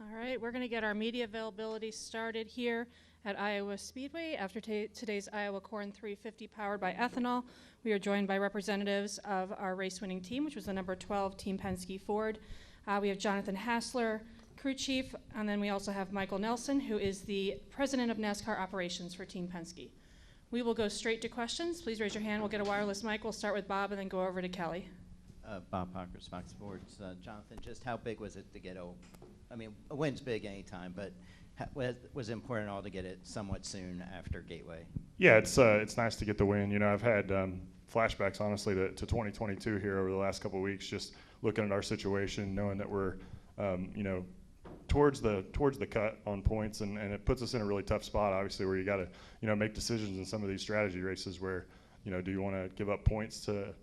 All right, we're going to get our media availability started here at Iowa Speedway after today's Iowa Corn 350 powered by ethanol. We are joined by representatives of our race-winning team, which was the number 12 Team Penske Ford. We have Jonathan Hassler, crew chief, and then we also have Michael Nelson, who is the president of NASCAR operations for Team Penske. We will go straight to questions. Please raise your hand. We'll get a wireless mic. We'll start with Bob and then go over to Kelly. Bob Parker, Fox Sports. Jonathan, just how big was it to get I mean, a win's big anytime, but was it important at all to get it somewhat soon after Gateway? Yeah, it's nice to get the win. You know, I've had flashbacks, honestly, to 2022 here over the last couple of weeks, just looking at our situation, knowing that we're, you know, towards the cut on points, and it puts us in a really tough spot, obviously, where you got to, you know, make decisions in some of these strategy races where, you know, do you want to give up points to,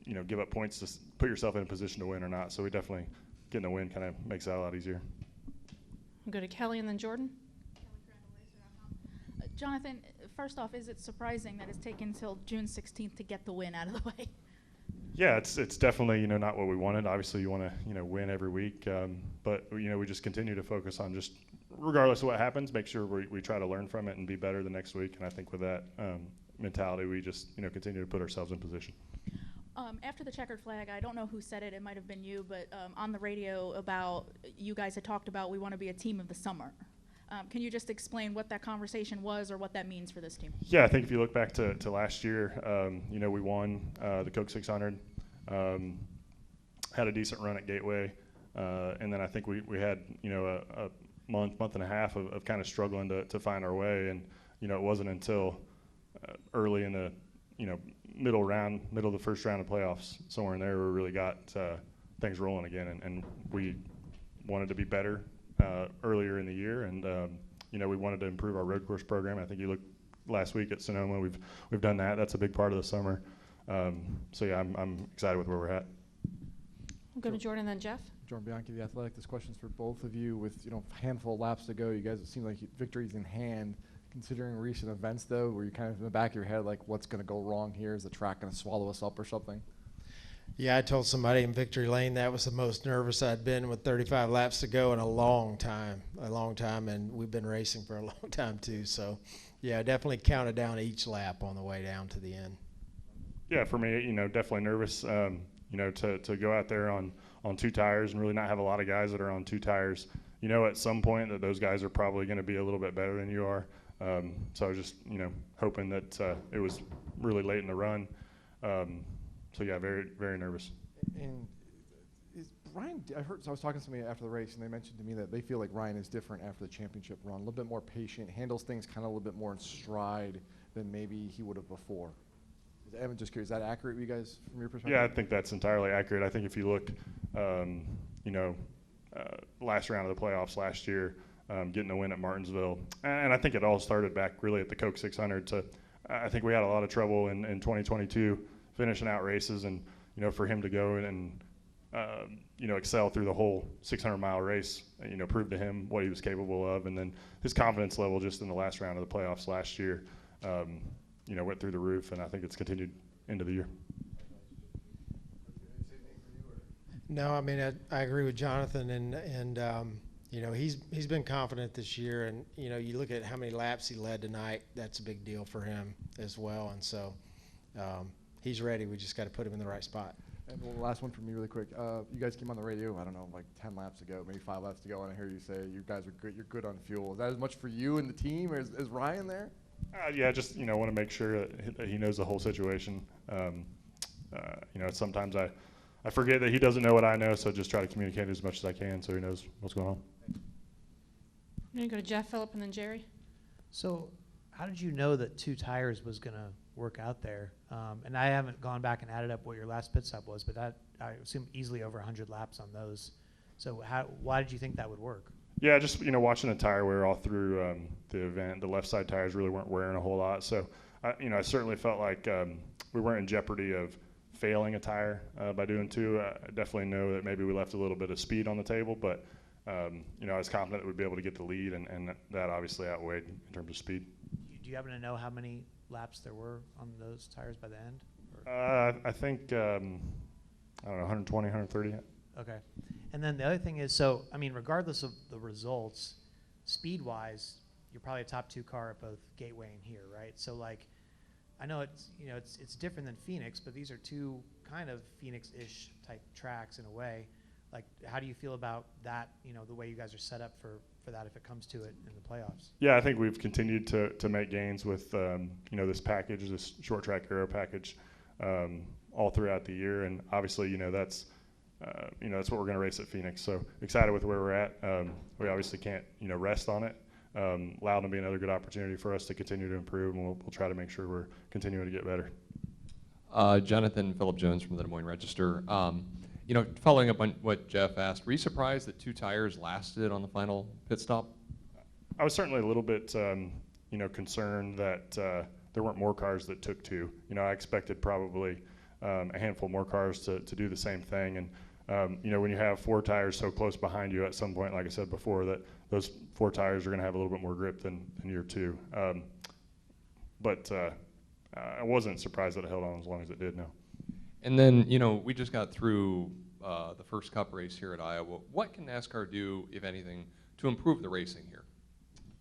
you know, give up points to put yourself in a position to win or not? So we definitely getting a win kind of makes that a lot easier. We'll go to Kelly and then Jordan. Jonathan, first off, is it surprising that it's taken until June 16th to get the win out of the way? Yeah, it's definitely, you know, not what we wanted. Obviously, you want to, you know, win every week, but you know, we just continue to focus on just, regardless of what happens, make sure we try to learn from it and be better the next week. And I think with that mentality, we just, you know, continue to put ourselves in position. After the checkered flag, I don't know who said it, it might have been you, but on the radio about, you guys had talked about we want to be a team of the summer. Can you just explain what that conversation was or what that means for this team? Yeah, I think if you look back to last year, you know, we won the Coke 600, had a decent run at Gateway, and then I think we had, you know, a month and a half of kind of struggling to find our way, and, you know, it wasn't until early in the, you know, middle of the first round of playoffs, somewhere in there, we really got things rolling again, and we wanted to be better earlier in the year, and you know, we wanted to improve our road course program. I think you looked last week at Sonoma, we've done that. That's a big part of the summer. So yeah, I'm excited with where we're at. We'll go to Jordan and then Jeff. Jordan Bianchi, The Athletic. This question's for both of you. With, you know, a handful of laps to go, you guys, it seems like victory's in hand. Considering recent events, though, where you kind of in the back of your head, like, what's going to go wrong here? Is the track going to swallow us up or something? Yeah, I told somebody in Victory Lane that was the most nervous I'd been with 35 laps to go in a long time, and we've been racing for a long time too. So, yeah, I definitely counted down each lap on the way down to the end. Yeah, for me, you know, definitely nervous. You know, to go out there on two tires and really not have a lot of guys that are on two tires. You know, at some point that those guys are probably going to be a little bit better than you are. So I was just, you know, hoping that it was really late in the run. So yeah, very, very nervous. And is Ryan, I was talking to somebody after the race, and they mentioned to me that they feel like Ryan is different after the championship run, a little bit more patient, handles things kind of a little bit more in stride than maybe he would have before. I'm just curious, is that accurate, you guys, from your perspective? Yeah, I think that's entirely accurate. I think if you look, you know, last round of the playoffs last year, getting a win at Martinsville, and I think it all started back really at the Coke 600. So I think we had a lot of trouble in 2022 finishing out races, and, you know, for him to go and you know, excel through the whole 600-mile race, you know, proved to him what he was capable of, and then his confidence level just in the last round of the playoffs last year, you know, went through the roof, and I think it's continued into the year. No, I mean, I agree with Jonathan, and you know, he's been confident this year, and, you know, you look at how many laps he led tonight, that's a big deal for him as well, and so he's ready. We just got to put him in the right spot. And one last one for me really quick. You guys came on the radio, I don't know, like 10 laps ago, maybe 5 laps to go, and I hear you say you guys are good, you're good on fuel. Is that as much for you and the team, or is Ryan there? Yeah, just, you know, want to make sure that he knows the whole situation. You know, sometimes I forget that he doesn't know what I know, so just try to communicate as much as I can so he knows what's going on. I'm going to go to Jeff, Phillip, and then Jerry. So how did you know that two tires was going to work out there? And I haven't gone back and added up what your last pit stop was, but that, I assume, easily over 100 laps on those. So why did you think that would work? Yeah, just, you know, watching the tire wear all through the event, the left side tires really weren't wearing a whole lot. So, you know, I certainly felt like we weren't in jeopardy of failing a tire by doing two. I definitely know that maybe we left a little bit of speed on the table, but you know, I was confident that we'd be able to get the lead, and that obviously outweighed in terms of speed. Do you happen to know how many laps there were on those tires by the end? I think, I don't know, 120, 130. Okay. And then the other thing is, so, I mean, regardless of the results, speed-wise, you're probably a top 2 car at both Gateway and here, right? So, like, I know it's, you know, it's different than Phoenix, but these are 2 kind of Phoenix-ish type tracks in a way. Like, how do you feel about that, you know, the way you guys are set up for that if it comes to it in the playoffs? Yeah, I think we've continued to make gains with, you know, this package, this short track aero package, all throughout the year. And obviously, you know, that's what we're going to race at Phoenix. So excited with where we're at. We obviously can't, you know, rest on it. Loudon will be another good opportunity for us to continue to improve, and we'll try to make sure we're continuing to get better. Jonathan Phillip Jones from the Des Moines Register. You know, following up on what Jeff asked, were you surprised that 2 tires lasted on the final pit stop? I was certainly a little bit, you know, concerned that there weren't more cars that took 2. You know, I expected probably a handful more cars to do the same thing. And, you know, when you have 4 tires so close behind you at some point, like I said before, that those 4 tires are going to have a little bit more grip than year 2. But I wasn't surprised that it held on as long as it did, no. And then, you know, we just got through the first Cup race here at Iowa. What can NASCAR do, if anything, to improve the racing here?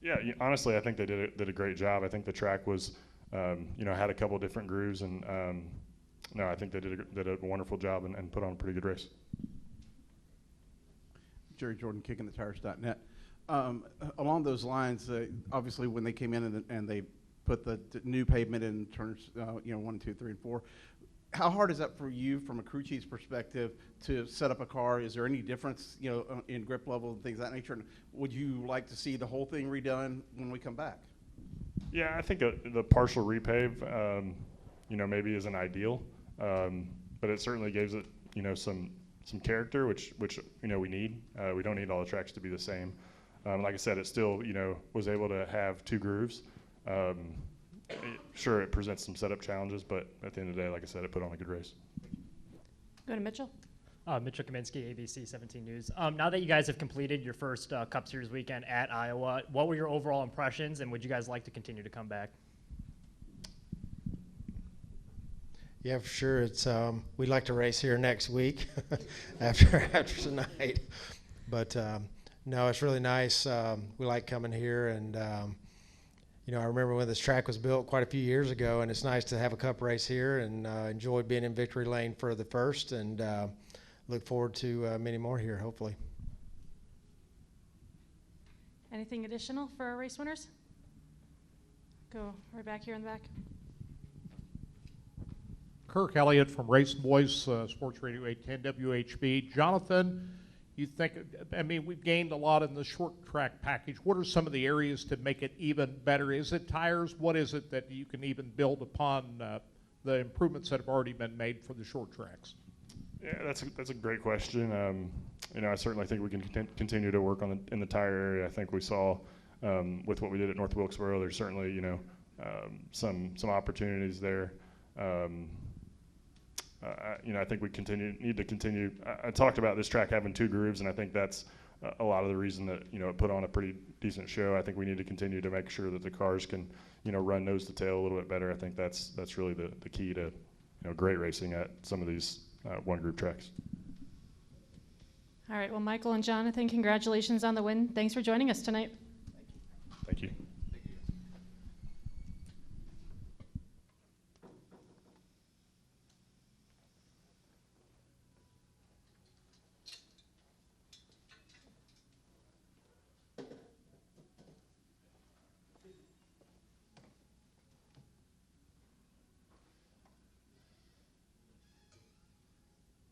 Yeah, honestly, I think they did a great job. I think the track was, you know, had a couple different grooves, and no, I think they did a wonderful job and put on a pretty good race. Jerry Jordan, kickingthetires.net. Along those lines, obviously when they came in and they put the new pavement in turns, you know, 1, 2, 3, and 4. How hard is that for you, from a crew chief's perspective, to set up a car? Is there any difference, you know, in grip level and things of that nature? And would you like to see the whole thing redone when we come back? Yeah, I think the partial repave, you know, maybe isn't ideal, but it certainly gives it, you know, some character, which you know we need. We don't need all the tracks to be the same. Like I said, it still, you know, was able to have 2 grooves. Sure, it presents some setup challenges, but at the end of the day, like I said, it put on a good race. Go to Mitchell. Mitchell Kaminsky, ABC 17 News. Now that you guys have completed your first Cup Series weekend at Iowa, what were your overall impressions, and would you guys like to continue to come back? Yeah, for sure. It's we'd like to race here next week after tonight, but no, it's really nice. We like coming here, and you know, I remember when this track was built quite a few years ago, and it's nice to have a Cup race here, and enjoyed being in victory lane for the first, and look forward to many more here, hopefully. Anything additional for our race winners? Go right back here in the back. Kirk Elliott from Race Boys, Sports Radio 810 WHB. Jonathan, you think, I mean, we've gained a lot in the short track package. What are some of the areas to make it even better? Is it tires? What is it that you can even build upon the improvements that have already been made for the short tracks? Yeah, that's a great question. You know, I certainly think we can continue to work on in the tire area. I think we saw with what we did at North Wilkesboro, there's certainly, you know, some opportunities there. You know, I think we need to continue. I talked about this track having 2 grooves, and I think that's a lot of the reason that, you know, it put on a pretty decent show. I think we need to continue to make sure that the cars can, you know, run nose to tail a little bit better. I think that's really the key to, you know, great racing at some of these 1 group tracks. All right, well, Michael and Jonathan, congratulations on the win. Thanks for joining us tonight.